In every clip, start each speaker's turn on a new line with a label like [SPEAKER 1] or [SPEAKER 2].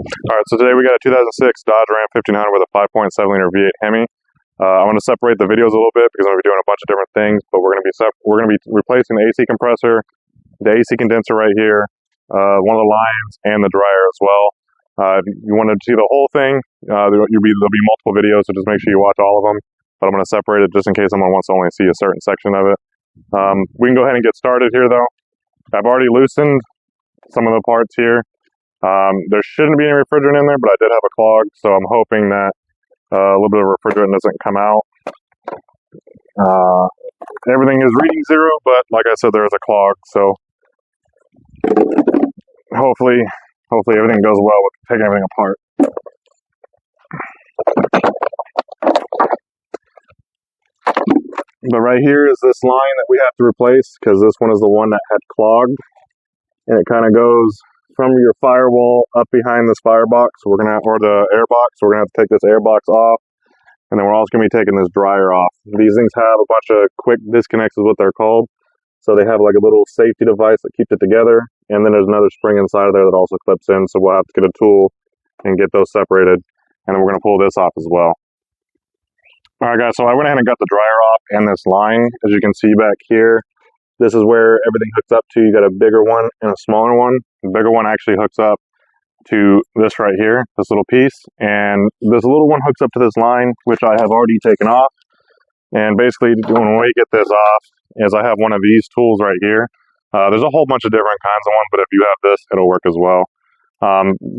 [SPEAKER 1] All right, so today we got a 2006 Dodge Ram 1500 with a 5.7 liter V8 Hemi. I'm going to separate the videos a little bit because I'm going to be doing a bunch of different things, but we're going to be replacing the AC compressor, the AC condenser right here, one of the lines, and the dryer as well. If you want to see the whole thing, there'll be multiple videos, so just make sure you watch all of them. But I'm going to separate it just in case someone wants to only see a certain section of it. We can go ahead and get started here, though. I've already loosened some of the parts here. There shouldn't be any refrigerant in there, but I did have a clog, so I'm hoping that a little bit of refrigerant doesn't come out. Everything is reading 0, but like I said, there is a clog, so hopefully everything goes well with taking everything apart. But right here is this line that we have to replace, because this one is the one that had clogged, and it kind of goes from your firewall up behind this firebox, or the air box. So we're gonna have to take this air box off, and then we're also gonna be taking this dryer off. These things have a bunch of quick disconnects, is what they're called. So they have like a little safety device that keeps it together, and then there's another spring inside of there that also clips in. So we'll have to get a tool and get those separated, and then we're gonna pull this off as well. All right, guys. So I went ahead and got the dryer off and this line, as you can see back here. This is where everything hooks up to. You got a bigger one and a smaller one. The bigger one actually hooks up to this right here, this little piece. And this little one hooks up to this line, which I have already taken off. And basically, when we get this off, is I have one of these tools right here. There's a whole bunch of different kinds of ones, but if you have this, it'll work as well.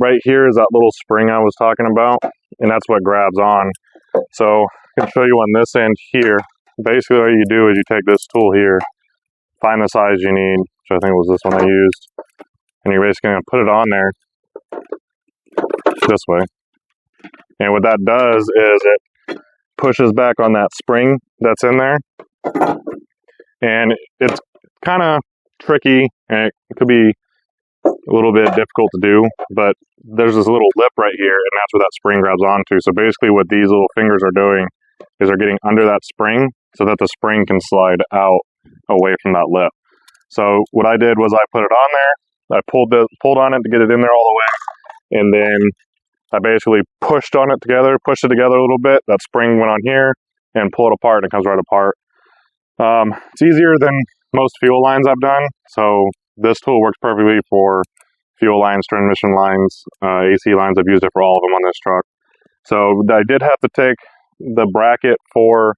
[SPEAKER 1] Right here is that little spring I was talking about, and that's what grabs on. So I can show you on this end here. Basically, what you do is you take this tool here, find the size you need, which I think was this one I used, and you're basically going to put it on there this way. And what that does is it pushes back on that spring that's in there. And it's kind of tricky, and it could be a little bit difficult to do, but there's this little lip right here, and that's where that spring grabs onto. So basically what these little fingers are doing is they're getting under that spring so that the spring can slide out away from that lip. So what I did was I put it on there, I pulled on it to get it in there all the way, and then I basically pushed it together a little bit. That spring went on here, and pull it apart, and it comes right apart. It's easier than most fuel lines I've done, so this tool works perfectly for fuel lines, transmission lines, AC lines. I've used it for all of them on this truck. So I did have to take the bracket for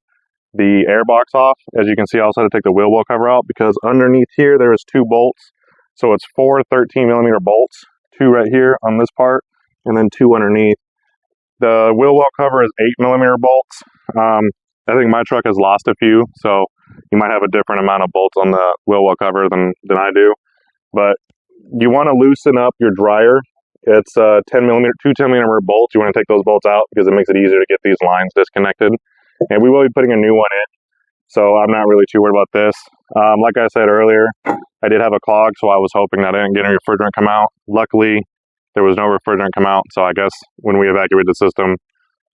[SPEAKER 1] the air box off. As you can see, I also had to take the wheel well cover out, because underneath here there is 2 bolts. So it's 4 13mm bolts, 2 right here on this part, and then 2 underneath. The wheel well cover is 8mm bolts. I think my truck has lost a few, so you might have a different amount of bolts on the wheel well cover than I do. But you want to loosen up your dryer. It's 2 10mm bolts. You want to take those bolts out because it makes it easier to get these lines disconnected. And we will be putting a new one in, so I'm not really too worried about this. Like I said earlier, I did have a clog, so I was hoping that I didn't get any refrigerant come out. Luckily, there was no refrigerant come out, so I guess when we evacuated the system,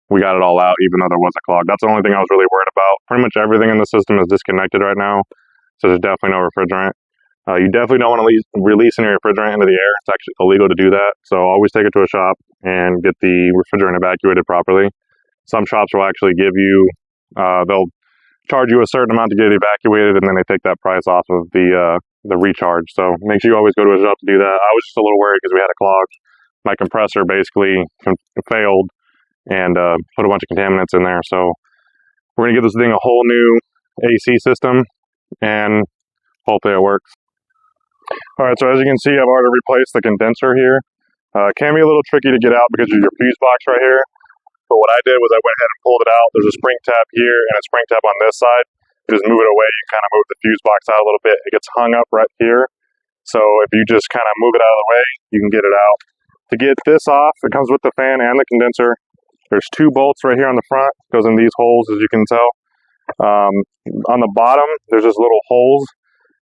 [SPEAKER 1] we got it all out, even though there was a clog. That's the only thing I was really worried about. Pretty much everything in the system is disconnected right now, so there's definitely no refrigerant. You definitely don't want to release any refrigerant into the air. It's actually illegal to do that, so always take it to a shop and get the refrigerant evacuated properly. Some shops will actually give you, they'll charge you a certain amount to get it evacuated, and then they take that price off of the recharge. So make sure you always go to a shop to do that. I was just a little worried because we had a clog. My compressor basically failed and put a bunch of contaminants in there. So we're going to give this thing a whole new AC system, and hopefully it works. All right, so as you can see, I've already replaced the condenser here. It can be a little tricky to get out because of your fuse box right here. But what I did was I went ahead and pulled it out. There's a spring tab here and a spring tab on this side. You just move it away. You kind of move the fuse box out a little bit. It gets hung up right here. So if you just kind of move it out of the way, you can get it out. To get this off, it comes with the fan and the condenser. There's 2 bolts right here on the front. It goes in these holes, as you can tell. On the bottom, there's just little holes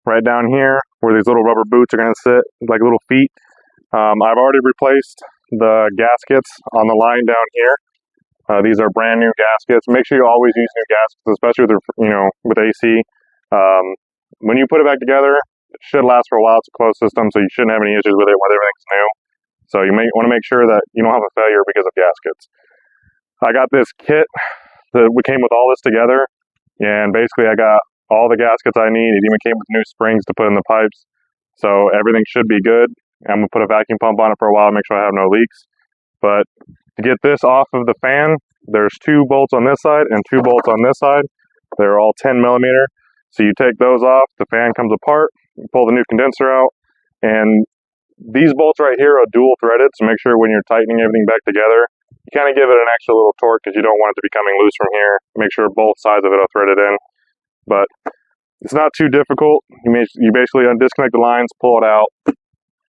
[SPEAKER 1] right down here where these little rubber boots are going to sit, like little feet. I've already replaced the gaskets on the line down here. These are brand new gaskets. Make sure you always use new gaskets, especially with AC. When you put it back together, it should last for a while. It's a closed system, so you shouldn't have any issues with it when everything's new. So you may want to make sure that you don't have a failure because of gaskets. I got this kit that came with all this together, and basically I got all the gaskets I need. It even came with new springs to put in the pipes. So everything should be good. I'm going to put a vacuum pump on it for a while to make sure I have no leaks. But to get this off of the fan, there's 2 bolts on this side and 2 bolts on this side. They're all 10 millimeter. So you take those off, the fan comes apart, you pull the new condenser out, and these bolts right here are dual threaded, so make sure when you're tightening everything back together, you kind of give it an extra little torque because you don't want it to be coming loose from here. Make sure both sides of it are threaded in. But it's not too difficult. You basically disconnect the lines, pull it out,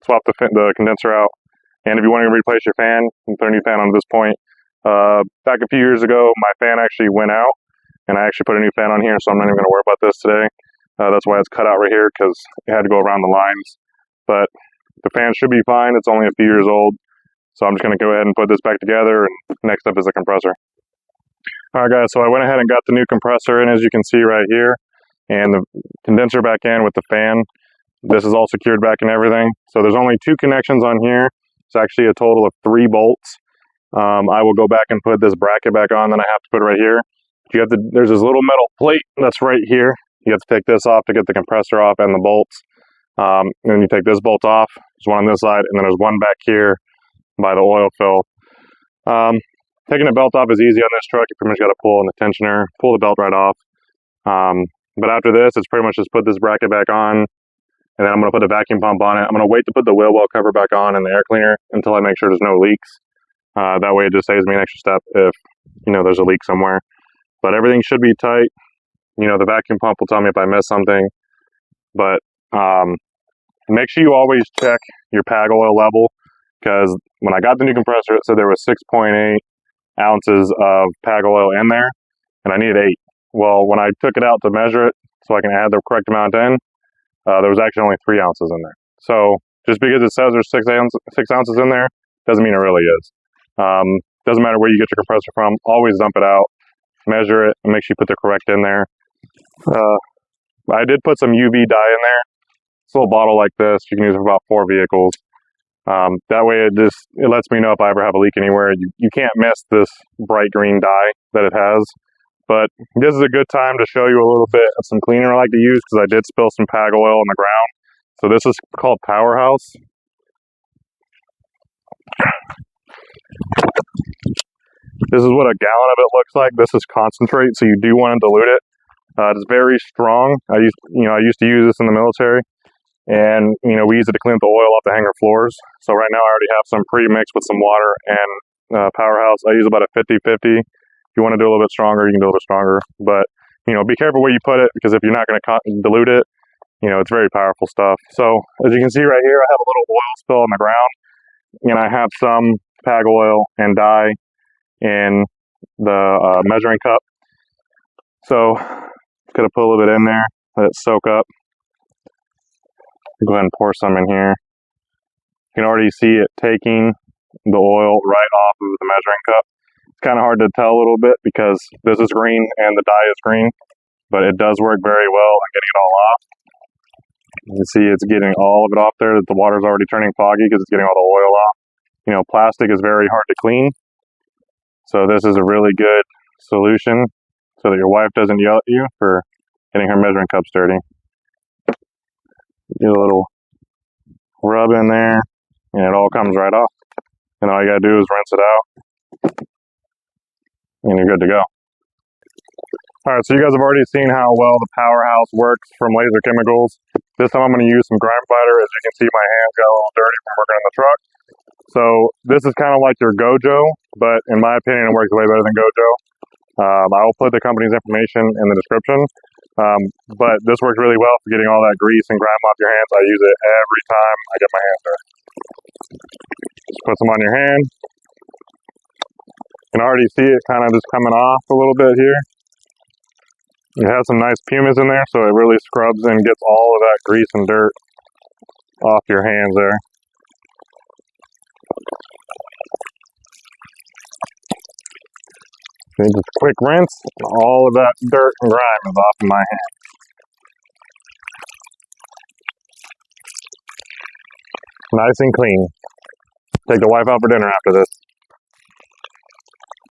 [SPEAKER 1] swap the condenser out, and if you want to replace your fan, you put a new fan on at this point. Back a few years ago, my fan actually went out, and I actually put a new fan on here, so I'm not even going to worry about this today. That's why it's cut out right here, because it had to go around the lines. But the fan should be fine. It's only a few years old. So I'm just going to go ahead and put this back together, and next up is the compressor. Alright guys, so I went ahead and got the new compressor in, as you can see right here, and the condenser back in with the fan. This is all secured back and everything. So there's only 2 connections on here. It's actually a total of 3 bolts. I will go back and put this bracket back on, then I have to put it right here. There's this little metal plate that's right here. You have to take this off to get the compressor off and the bolts. And then you take this bolt off. There's one on this side, and then there's one back here by the oil fill. Taking the belt off is easy on this truck. You pretty much got to pull on the tensioner, pull the belt right off. But after this, it's pretty much just put this bracket back on, and then I'm going to put the vacuum pump on it. I'm going to wait to put the wheel well cover back on and the air cleaner until I make sure there's no leaks. That way it just saves me an extra step if, there's a leak somewhere. But everything should be tight. The vacuum pump will tell me if I miss something. But make sure you always check your PAG oil level, because when I got the new compressor, it said there was 6.8 ounces of PAG oil in there, and I needed 8. Well, when I took it out to measure it so I can add the correct amount in, there was actually only 3 ounces in there. So just because it says there's 6 ounces in there, doesn't mean it really is. Doesn't matter where you get your compressor from, always dump it out, measure it, and make sure you put the correct in there. I did put some UV dye in there. It's a little bottle like this. You can use it for about 4 vehicles. That way it lets me know if I ever have a leak anywhere. You can't miss this bright green dye that it has. But this is a good time to show you a little bit of some cleaner I like to use, because I did spill some PAG oil on the ground. So this is called Powerhouse. This is what a gallon of it looks like. This is concentrate, so you do want to dilute it. It's very strong. I used to use this in the military, and we use it to clean up the oil off the hangar floors. So right now I already have some pre-mixed with some water and Powerhouse. I use about a 50-50. If you want to do a little bit stronger, you can do a little bit stronger. But be careful where you put it, because if you're not going to dilute it, it's very powerful stuff. So as you can see right here, I have a little oil spill on the ground, and I have some PAG oil and dye in the measuring cup. So gonna put a little bit in there, let it soak up. Go ahead and pour some in here. You can already see it taking the oil right off of the measuring cup. It's kind of hard to tell a little bit because this is green and the dye is green, but it does work very well at getting it all off. You can see it's getting all of it off there. The water's already turning foggy because it's getting all the oil off. Plastic is very hard to clean, so this is a really good solution so that your wife doesn't yell at you for getting her measuring cups dirty. Do a little rub in there, and it all comes right off. And all you gotta do is rinse it out, and you're good to go. Alright, so you guys have already seen how well the Powerhouse works from Laser Chemicals. This time I'm going to use some Grime Fighter. As you can see, my hands got a little dirty from working on the truck. So this is kind of like your Gojo, but in my opinion it works way better than Gojo. I will put the company's information in the description. But this works really well for getting all that grease and grime off your hands. I use it every time I get my hands dirty. Just put some on your hand. You can already see it kind of just coming off a little bit here. It has some nice pumice in there, so it really scrubs and gets all of that grease and dirt off your hands there. So just a quick rinse, all of that dirt and grime is off of my hand. Nice and clean. take the wife out for dinner after this.